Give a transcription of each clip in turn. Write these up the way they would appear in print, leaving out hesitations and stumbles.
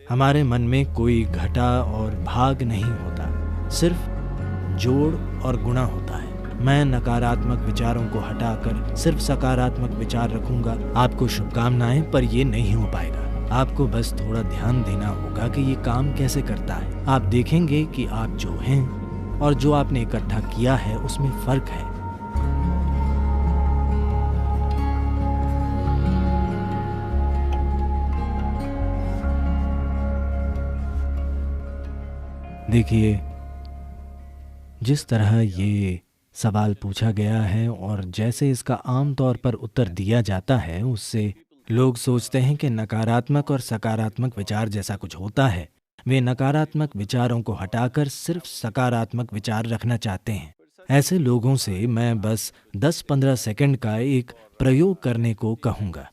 हमारे मन में कोई घटा और भाग नहीं होता, सिर्फ जोड़ और गुणा होता है। मैं नकारात्मक विचारों को हटाकर सिर्फ सकारात्मक विचार रखूंगा। आपको शुभकामनाएं, पर ये नहीं हो पाएगा। आपको बस थोड़ा ध्यान देना होगा कि ये काम कैसे करता है। आप देखेंगे कि आप जो हैं और जो आपने इकट्ठा किया है उसमें फर्क है। देखिए, जिस तरह ये सवाल पूछा गया है और जैसे इसका आम तौर पर उत्तर दिया जाता है, उससे लोग सोचते हैं कि नकारात्मक और सकारात्मक विचार जैसा कुछ होता है। वे नकारात्मक विचारों को हटाकर सिर्फ सकारात्मक विचार रखना चाहते हैं। ऐसे लोगों से मैं बस 10-15 सेकंड का एक प्रयोग करने को कहूँगा।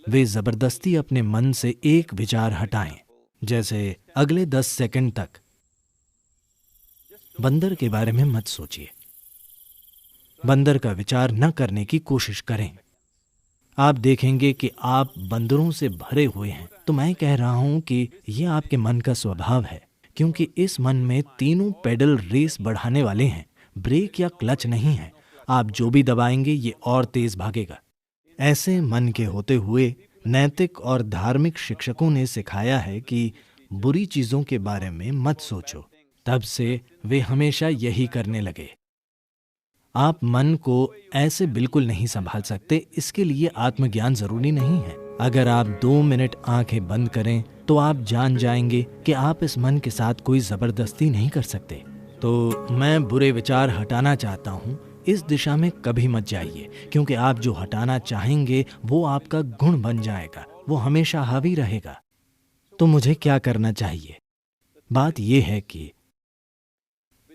वे ज़बरदस्ती अपने मन से एक विचार हटाएं, जैसे अगले 10 सेकंड तक बंदर के बारे में मत सोचिए। बंदर का विचार न करने की कोशिश करें। आप देखेंगे कि आप बंदरों से भरे हुए हैं। तो मैं कह रहा हूं कि यह आपके मन का स्वभाव है, क्योंकि इस मन में तीनों पेडल रेस बढ़ाने वाले हैं। ब्रेक या क्लच नहीं है। आप जो भी दबाएंगे ये और तेज भागेगा। ऐसे मन के होते हुए नैतिक और धार्मिक शिक्षकों ने सिखाया है कि बुरी चीजों के बारे में मत सोचो। तब से वे हमेशा यही करने लगे। आप मन को ऐसे बिल्कुल नहीं संभाल सकते। इसके लिए आत्मज्ञान जरूरी नहीं है। अगर आप 2 मिनट आंखें बंद करें तो आप जान जाएंगे कि आप इस मन के साथ कोई जबरदस्ती नहीं कर सकते। तो मैं बुरे विचार हटाना चाहता हूं, इस दिशा में कभी मत जाइए, क्योंकि आप जो हटाना चाहेंगे वो आपका गुण बन जाएगा। वो हमेशा हावी रहेगा। तो मुझे क्या करना चाहिए? बात यह है कि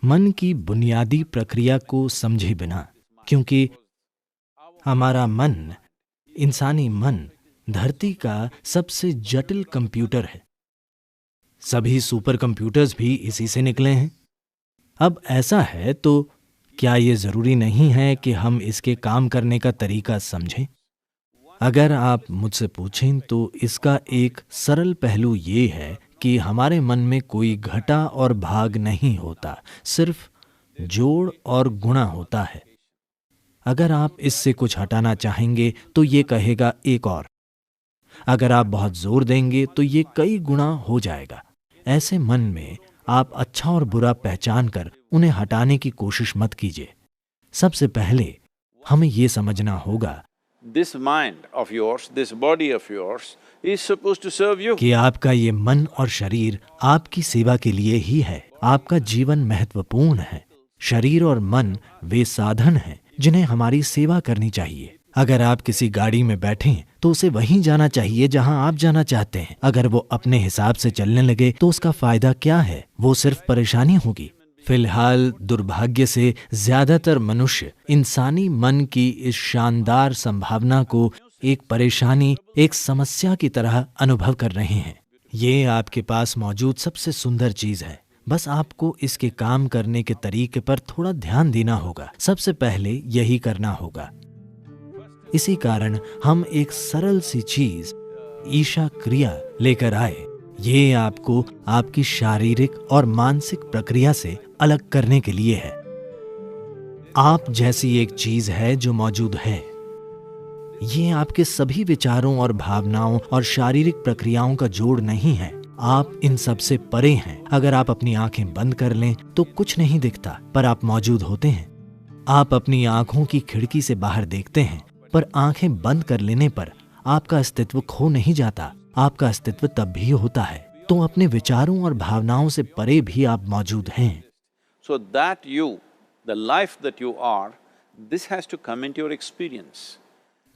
मन की बुनियादी प्रक्रिया को समझे बिना, क्योंकि हमारा मन, इंसानी मन, धरती का सबसे जटिल कंप्यूटर है। सभी सुपर कंप्यूटर्स भी इसी से निकले हैं। अब ऐसा है तो क्या ये जरूरी नहीं है कि हम इसके काम करने का तरीका समझें? अगर आप मुझसे पूछें तो इसका एक सरल पहलू ये है कि हमारे मन में कोई घटा और भाग नहीं होता, सिर्फ जोड़ और गुणा होता है। अगर आप इससे कुछ हटाना चाहेंगे तो ये कहेगा एक और। अगर आप बहुत जोर देंगे तो ये कई गुणा हो जाएगा। ऐसे मन में आप अच्छा और बुरा पहचान कर उन्हें हटाने की कोशिश मत कीजिए। सबसे पहले हमें ये समझना होगा This mind of yours, this body of yours is supposed to serve you. कि आपका ये मन और शरीर आपकी सेवा के लिए ही है। आपका जीवन महत्वपूर्ण है। शरीर और मन वे साधन हैं जिन्हें हमारी सेवा करनी चाहिए। अगर आप किसी गाड़ी में बैठें तो उसे वहीं जाना चाहिए जहां आप जाना चाहते हैं। अगर वो अपने हिसाब से चलने लगे तो उसका फायदा क्या है? वो सिर्फ परेशानी होगी। फिलहाल दुर्भाग्य से ज्यादातर मनुष्य इंसानी मन की इस शानदार संभावना को एक परेशानी, एक समस्या की तरह अनुभव कर रहे हैं। ये आपके पास मौजूद सबसे सुंदर चीज है। बस आपको इसके काम करने के तरीके पर थोड़ा ध्यान देना होगा। सबसे पहले यही करना होगा। इसी कारण हम एक सरल सी चीज, ईशा क्रिया लेकर आए। ये आपको आपकी शारीरिक और मानसिक प्रक्रिया से अलग करने के लिए है। आप जैसी एक चीज है जो मौजूद है। ये आपके सभी विचारों और भावनाओं और शारीरिक प्रक्रियाओं का जोड़ नहीं है। आप इन सब से परे हैं। अगर आप अपनी आंखें बंद कर लें तो कुछ नहीं दिखता, पर आप मौजूद होते हैं। आप अपनी आंखों की खिड़की से बाहर देखते हैं, पर आंखें बंद कर लेने पर आपका अस्तित्व खो नहीं जाता। आपका अस्तित्व तब भी होता है। तो अपने विचारों और भावनाओं से परे भी आप मौजूद हैं। So that you, the life that you are, this has to come into your experience.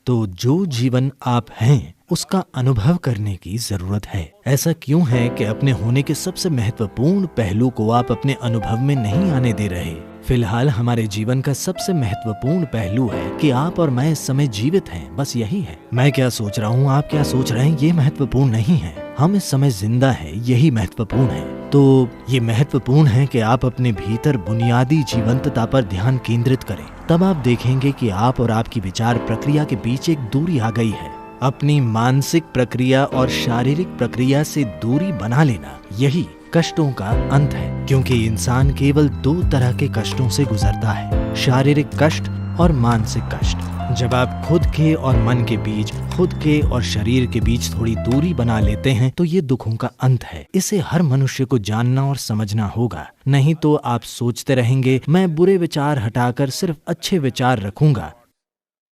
तो जो जीवन आप हैं उसका अनुभव करने की जरूरत है। ऐसा क्यों है कि अपने होने के सबसे महत्वपूर्ण पहलू को आप अपने अनुभव में नहीं आने दे रहे? फिलहाल हमारे जीवन का सबसे महत्वपूर्ण पहलू है कि आप और मैं इस समय जीवित हैं। बस यही है। मैं क्या सोच रहा हूँ, आप क्या सोच रहे हैं, ये महत्वपूर्ण नहीं है। हम इस समय जिंदा हैं, यही महत्वपूर्ण है। तो ये महत्वपूर्ण है कि आप अपने भीतर बुनियादी जीवंतता पर ध्यान केंद्रित करें। तब आप देखेंगे कि आप और आपकी विचार प्रक्रिया के बीच एक दूरी आ गई है। अपनी मानसिक प्रक्रिया और शारीरिक प्रक्रिया से दूरी बना लेना, यही कष्टों का अंत है। क्योंकि इंसान केवल 2 तरह के कष्टों से गुजरता है, शारीरिक कष्ट और मानसिक कष्ट। जब आप खुद के और मन के बीच, खुद के और शरीर के बीच थोड़ी दूरी बना लेते हैं तो ये दुखों का अंत है। इसे हर मनुष्य को जानना और समझना होगा, नहीं तो आप सोचते रहेंगे मैं बुरे विचार हटाकर सिर्फ अच्छे विचार रखूंगा,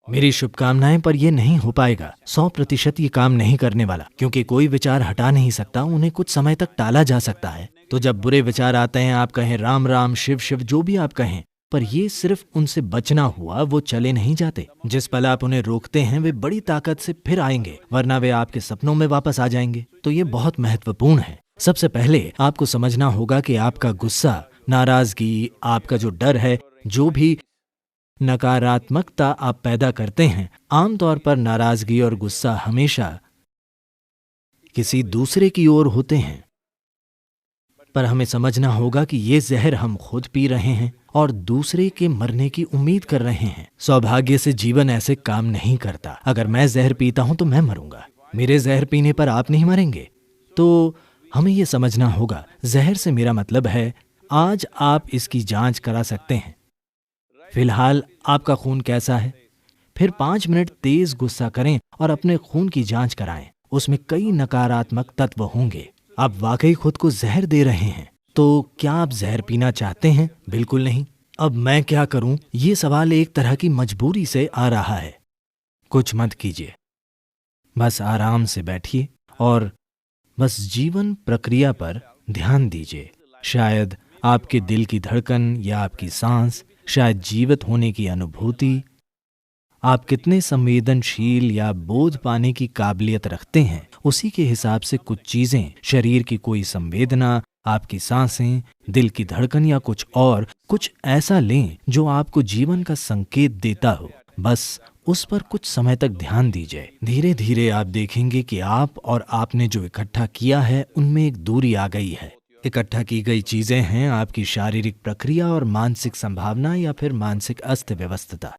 मेरी शुभकामनाएं, पर यह नहीं हो पाएगा। 100% ये काम नहीं करने वाला, क्योंकि कोई विचार हटा नहीं सकता, उन्हें कुछ समय तक टाला जा सकता है। तो जब बुरे विचार आते हैं, आप कहें राम राम, शिव शिव, जो भी आप कहें, पर ये सिर्फ उनसे बचना हुआ, वो चले नहीं जाते। जिस पल आप उन्हें रोकते हैं वे बड़ी ताकत से फिर आएंगे, वरना वे आपके सपनों में वापस आ जाएंगे। तो ये बहुत महत्वपूर्ण है। सबसे पहले आपको समझना होगा कि आपका गुस्सा, नाराजगी, आपका जो डर है, जो भी नकारात्मकता आप पैदा करते हैं, आमतौर पर नाराजगी और गुस्सा हमेशा किसी दूसरे की ओर होते हैं। पर हमें समझना होगा कि ये जहर हम खुद पी रहे हैं और दूसरे के मरने की उम्मीद कर रहे हैं। सौभाग्य से जीवन ऐसे काम नहीं करता। अगर मैं जहर पीता हूं तो मैं मरूंगा, मेरे जहर पीने पर आप नहीं मरेंगे। तो हमें यह समझना होगा, जहर से मेरा मतलब है आज आप इसकी जांच करा सकते हैं, फिलहाल आपका खून कैसा है। फिर 5 मिनट तेज गुस्सा करें और अपने खून की जांच कराएं, उसमें कई नकारात्मक तत्व होंगे। आप वाकई खुद को जहर दे रहे हैं। तो क्या आप जहर पीना चाहते हैं? बिल्कुल नहीं। अब मैं क्या करूं? ये सवाल एक तरह की मजबूरी से आ रहा है। कुछ मत कीजिए, बस आराम से बैठिए और बस जीवन प्रक्रिया पर ध्यान दीजिए। शायद आपके दिल की धड़कन या आपकी सांस, शायद जीवित होने की अनुभूति, आप कितने संवेदनशील या बोध पाने की काबिलियत रखते हैं, उसी के हिसाब से कुछ चीजें, शरीर की कोई संवेदना, आपकी सांसें, दिल की धड़कन या कुछ ऐसा लें जो आपको जीवन का संकेत देता हो। बस उस पर कुछ समय तक ध्यान दीजिए। धीरे धीरे आप देखेंगे कि आप और आपने जो इकट्ठा किया है उनमें एक दूरी आ गई है। इकट्ठा की गई चीजें हैं आपकी शारीरिक प्रक्रिया और मानसिक संभावना या फिर मानसिक अस्त व्यवस्था।